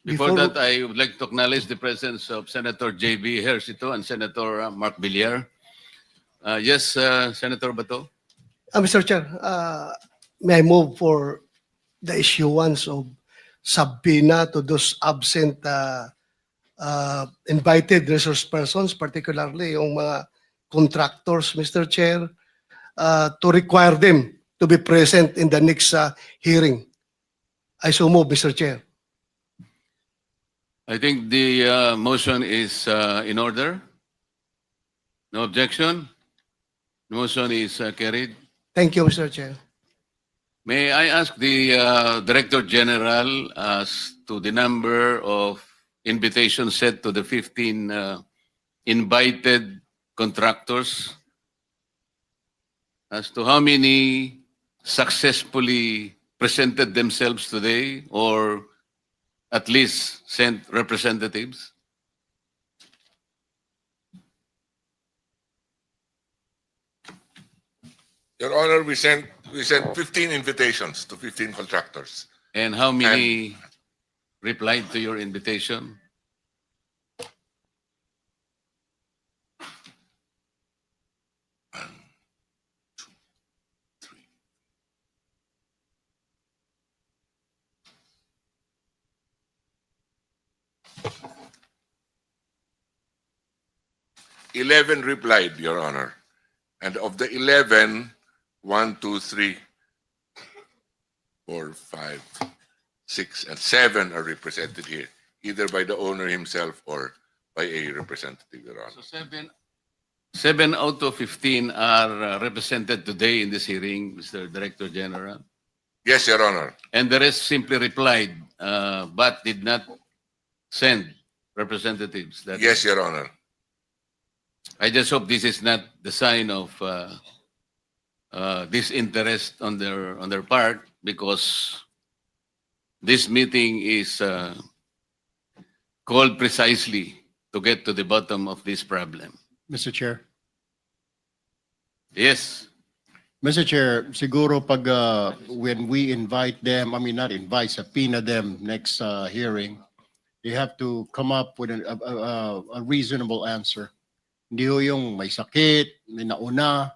Before that, I would like to acknowledge the presence of Senator J.B. Hercito and Senator Mark Villar. Yes, Senator Bato. Mr. Chair, may I move for the issuance of subpoena to those absent invited resource persons, particularly yung mga contractors, Mr. Chair, to require them to be present in the next hearing. I so move, Mr. Chair. I think the motion is in order. No objection. The motion is carried. Thank you, Mr. Chair. May I ask the Director General as to the number of invitations sent to the 15 invited contractors, as to how many successfully presented themselves today or at least sent representatives? Your Honor, we sent 15 invitations to 15 contractors. And how many replied to your invitation? Three. 11 replied, Your Honor. And of the 11, 1, 2, 3, 4, 5, 6, and 7 are represented here, either by the owner himself or by a representative, Your Honor. So seven out of 15 are represented today in this hearing, Mr. Director General. Yes, Your Honor. And the rest simply replied, but did not send representatives. Yes, Your Honor. I just hope this is not the sign of disinterest on their part, because this meeting is called precisely to get to the bottom of this problem. Mr. Chair. Yes. Mr. Chair, siguro pag when we invite them, I mean not invite, subpoena them next hearing, they have to come up with a reasonable answer. Hindi ho yung may sakit, may nauna,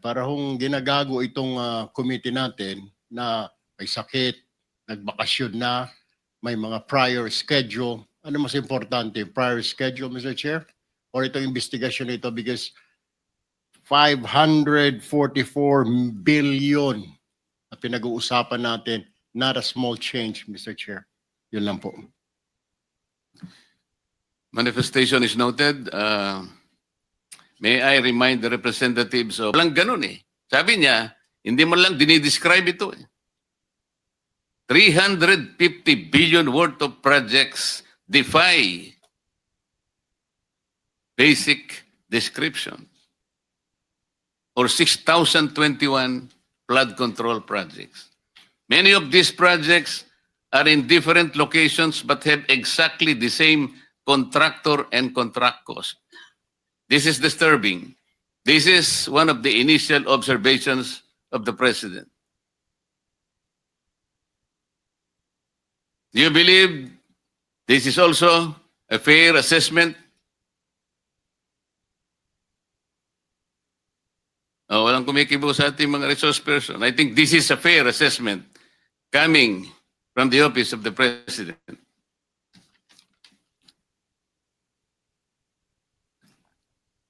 para hong ginagago itong committee natin na may sakit, nagbakasyon na, may mga prior schedule. Ano mas importante, prior schedule, Mr. Chair? Or itong investigation ito, because 544 billion na pinag-uusapan natin, not a small change, Mr. Chair. Yun lang po. Manifestation is noted. May I remind the representatives of... Walang ganun eh. Sabi niya, hindi man lang dinidescribe ito eh. 350 billion worth of projects defy basic description. Or 6,021 flood control projects. Many of these projects are in different locations but have exactly the same contractor and contract cost. This is disturbing. This is one of the initial observations of the President. Do you believe this is also a fair assessment? Oh, walang kumikibo sa ating mga resource person. I think this is a fair assessment coming from the office of the President.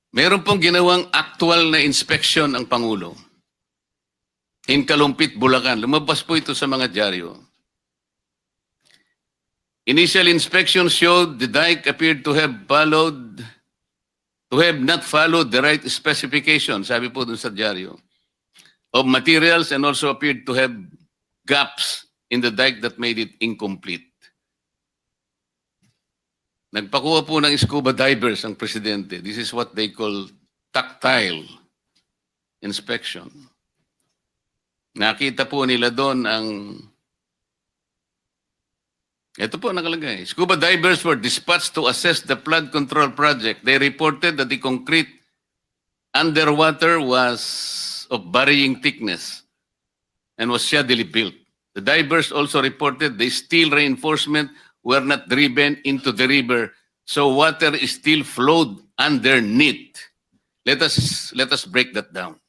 Meron pong ginawang actual na inspection ang Pangulo. In Kalumpit, Bulacan. Lumabas po ito sa mga dyaryo. Initial inspection showed the dike appeared to have not followed the right specification, sabi po dun sa dyaryo, of materials, and also appeared to have gaps in the dike that made it incomplete. Nagpakuha po ng scuba divers ang presidente. This is what they call tactile inspection. Nakita po nila doon ang... Ito po nakalagay. Scuba divers were dispatched to assess the flood control project. They reported that the concrete underwater was of varying thickness and was shaddily built. The divers also reported the steel reinforcement were not driven into the river, so water is still flowed underneath. Let us break that down.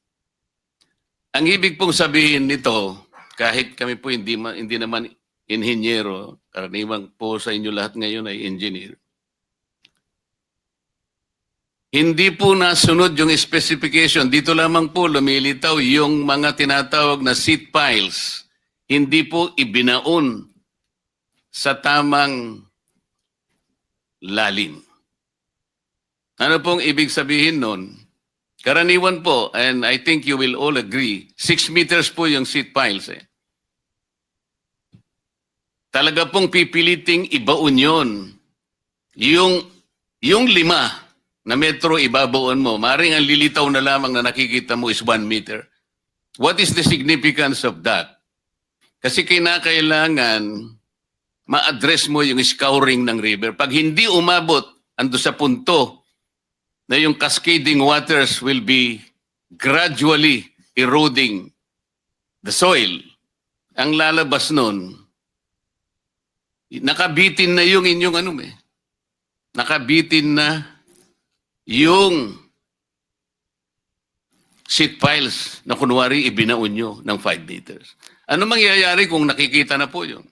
Ang ibig pong sabihin nito, kahit kami po hindi naman inhinyero, karaniwang po sa inyo lahat ngayon ay engineer, hindi po nasunod yung specification. Dito lamang po lumilitaw yung mga tinatawag na seat piles. Hindi po ibinaon sa tamang lalim. Ano pong ibig sabihin nun? Karaniwan po, and I think you will all agree, 6 meters po yung seat piles. Talaga pong pipiliting ibaon yun. Yung 5 na metro ibabaon mo, maring ang lilitaw na lamang na nakikita mo is 1 meter. What is the significance of that? Kasi kinakailangan ma-address mo yung scouring ng river. Pag hindi umabot, ando sa punto na yung cascading waters will be gradually eroding the soil, ang lalabas nun, nakabitin na yung inyong nakabitin na yung seat piles na kunwari ibinaon nyo ng 5 meters. Ano mangyayari kung nakikita na po yun?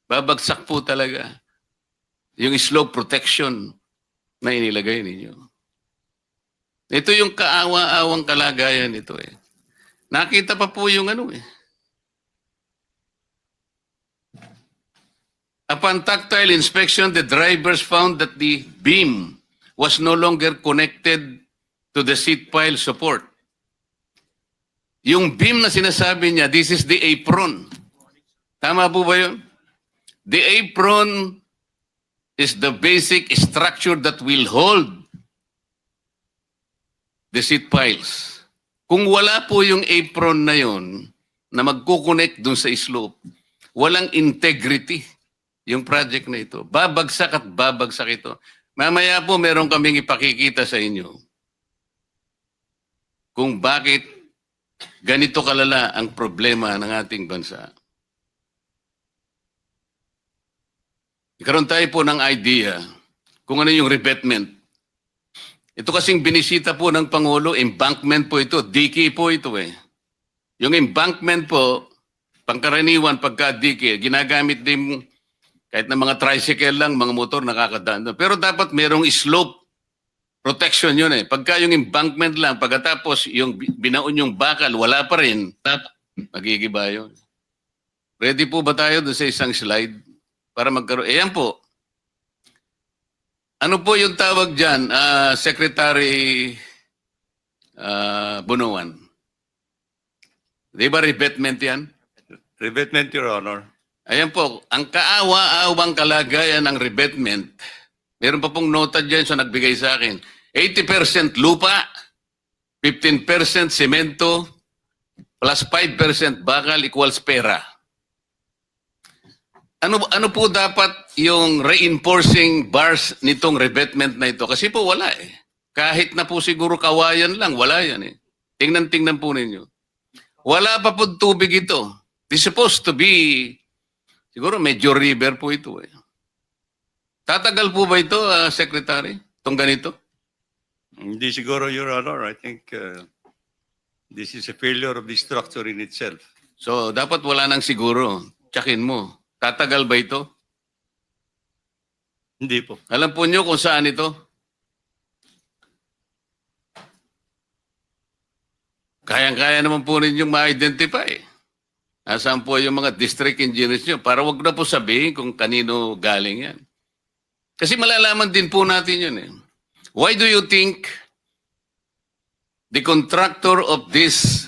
Babagsak po talaga yung slope protection na inilagay ninyo. Ito yung kaawa-awang kalagayan nito eh. Nakita pa po yung Upon tactile inspection, the drivers found that the beam was no longer connected to the seat pile support. Yung beam na sinasabi niya, this is the apron. Tama po ba yun? The apron is the basic structure that will hold the seat piles. Kung wala po yung apron na yun, na magkukonect dun sa slope, walang integrity yung project na ito. Babagsak at babagsak ito. Mamaya po meron kaming ipakikita sa inyo kung bakit ganito kalala ang problema ng ating bansa. Ikaroon tayo po ng idea kung ano yung revetment. Ito kasing binisita po ng Pangulo, embankment po ito, dike po ito eh. Yung embankment po, pangkaraniwan pagka dike, ginagamit din kahit na mga tricycle lang, mga motor nakakadaan doon. Pero dapat merong slope protection yun eh. Pagka yung embankment lang, pagkatapos yung binaon yung bakal, wala pa rin, magigiba yun. Ready po ba tayo doon sa isang slide? Para magkaroon. Ayan po. Ano po yung tawag dyan, Secretary Bunuan? Di ba revetment yan? Revetment, Your Honor. Ayan po, ang kaawa-awang kalagayan ng revetment, meron pa pong nota dyan sa nagbigay sa akin, 80% lupa, 15% semento, plus 5% bakal equals pera. Ano po dapat yung reinforcing bars nitong revetment na ito? Kasi po wala eh. Kahit na po siguro kawayan lang, wala yan eh. Tingnan po ninyo. Wala pa po tubig ito. It's supposed to be siguro medyo river po ito eh. Tatagal po ba ito, Secretary? Itong ganito? Hindi siguro, Your Honor. I think this is a failure of the structure in itself. So, dapat wala nang siguro. Tsakin mo. Tatagal ba ito? Hindi po. Alam po nyo kung saan ito? Kayang-kaya naman po ninyong ma-identify. Nasaan po yung mga district engineers nyo? Para wag na po sabihin kung kanino galing yan. Kasi malalaman din po natin yun eh. Why do you think the contractor of this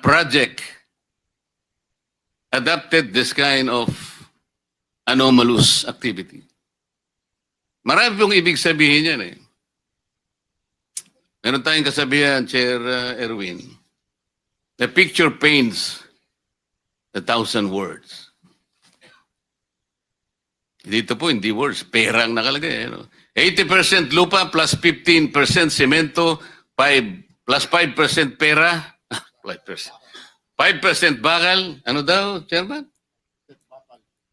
project adopted this kind of anomalous activity? Marami pong ibig sabihin yan eh. Meron tayong kasabihan, Chair Erwin, the picture paints 1,000 words. Dito po, hindi words, perang nakalagay. 80% lupa plus 15% semento, 5 plus 5% pera, 5% bakal, ano daw, Chairman?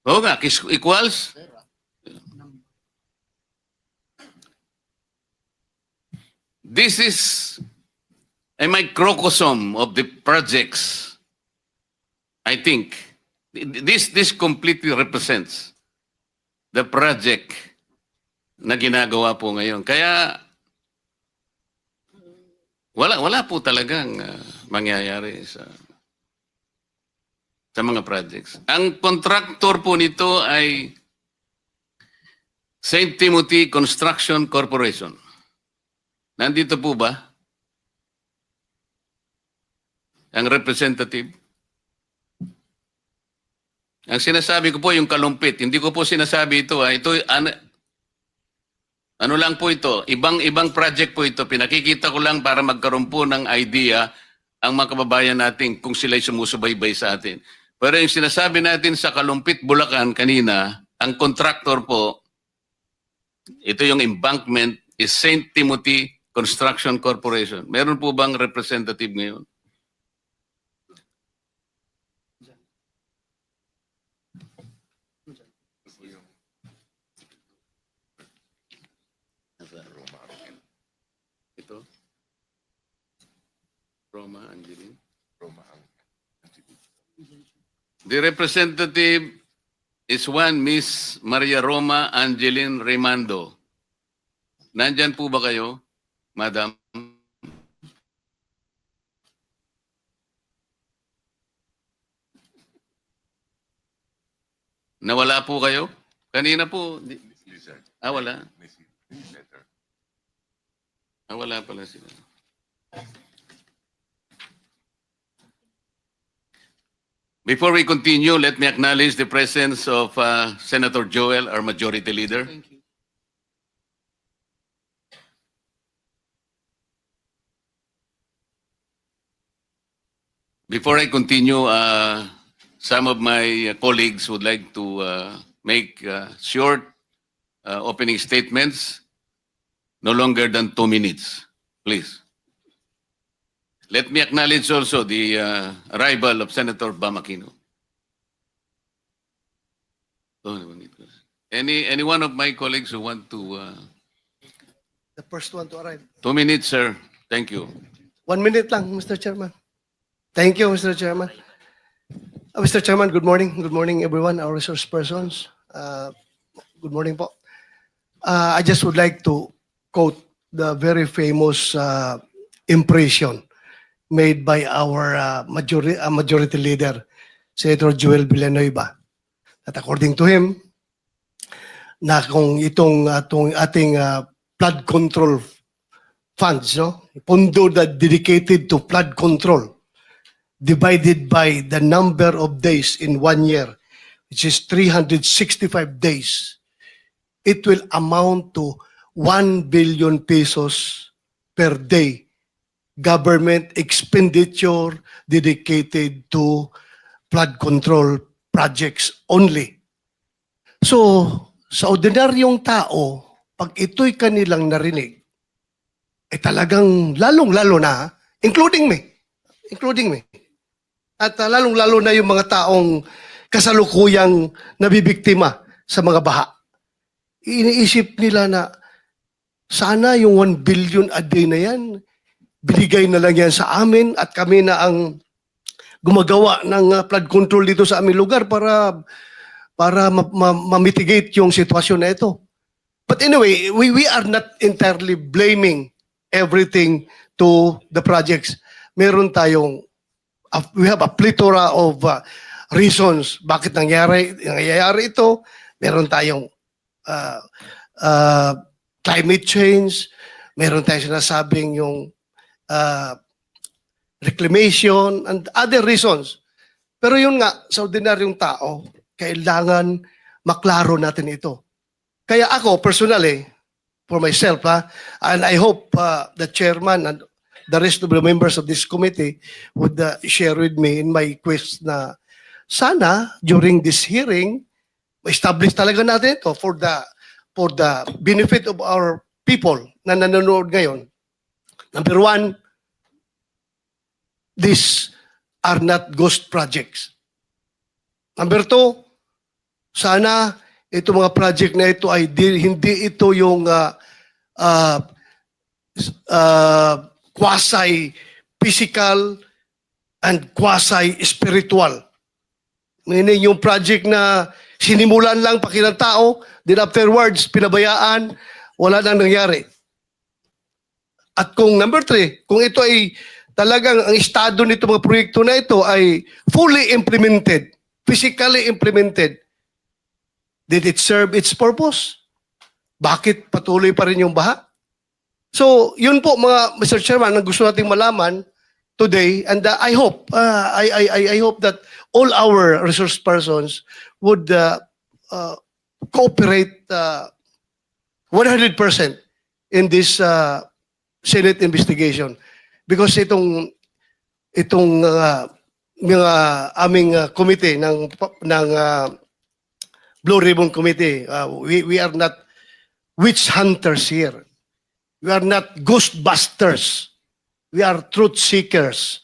Oo nga, equals this is a microcosm of the projects. I think this completely represents the project na ginagawa po ngayon. Kaya wala po talagang mangyayari sa mga projects. Ang contractor po nito ay St. Timothy Construction Corporation. Nandito po ba ang representative? Ang sinasabi ko po yung kalumpit. Hindi ko po sinasabi ito. Ito ano lang po ito. Ibang project po ito. Pinakikita ko lang para magkaroon po ng idea ang mga kababayan natin kung sila'y sumusubaybay sa atin. Pero yung sinasabi natin sa Kalumpit, Bulacan kanina, ang contractor po, ito yung embankment, is St. Timothy Construction Corporation. Meron po bang representative ngayon? Ito? Roma Angeline? The representative is one Miss Maria Roma Angeline Remando. Nandyan po ba kayo, Madam? Nawala po kayo? Kanina po. Lizard. Wala. Letter. Wala pala sila. Before we continue, let me acknowledge the presence of Senator Joel, our Majority Leader. Thank you. Before I continue, some of my colleagues would like to make short opening statements, no longer than 2 minutes, please. Let me acknowledge also the arrival of Senator Bamakino. Any one of my colleagues who want to... The first one to arrive. 2 minutes, sir. Thank you. 1 minute lang, Mr. Chairman. Thank you, Mr. Chairman. Mr. Chairman, good morning. Good morning, everyone, our resource persons. Good morning po. I just would like to quote the very famous impression made by our majority leader, Senator Joel Villanueva. That according to him, na kung itong ating flood control funds, no? Pondo na dedicated to flood control, divided by the number of days in 1 year, which is 365 days, it will amount to 1 billion pesos per day government expenditure dedicated to flood control projects only. So, sa ordinaryong tao, pag ito'y kanilang narinig, ay talagang lalong-lalo na, including me, at lalong-lalo na yung mga taong kasalukuyang nabibiktima sa mga baha. Iniisip nila na sana yung 1 billion a day na yan, binigay na lang yan sa amin at kami na ang gumagawa ng flood control dito sa aming lugar para ma-mitigate yung sitwasyon na ito. But anyway, we are not entirely blaming everything to the projects. Meron tayong, we have a plethora of reasons bakit nangyayari ito. Meron tayong climate change, meron tayong sinasabing yung reclamation and other reasons. Pero yun nga, sa ordinaryong tao, kailangan maklaro natin ito. Kaya ako, personally, for myself, and I hope the chairman and the rest of the members of this committee would share with me in my quest na sana, during this hearing, establish talaga natin ito for the benefit of our people na nanonood ngayon. Number one, these are not ghost projects. Number two, sana itong mga project na ito ay hindi ito yung quasi-physical and quasi-spiritual. Meaning yung project na sinimulan lang pakilang tao, then afterwards, pinabayaan, wala nang nangyari. At kung number 3, kung ito ay talagang ang estado nito mga proyekto na ito ay fully implemented, physically implemented, did it serve its purpose? Bakit patuloy pa rin yung baha? So, yun po mga Mr. Chairman, ang gusto nating malaman today, and I hope that all our resource persons would cooperate 100% in this Senate investigation, because itong mga aming committee ng Blue Ribbon Committee, we are not witch hunters here. We are not ghostbusters. We are truth seekers.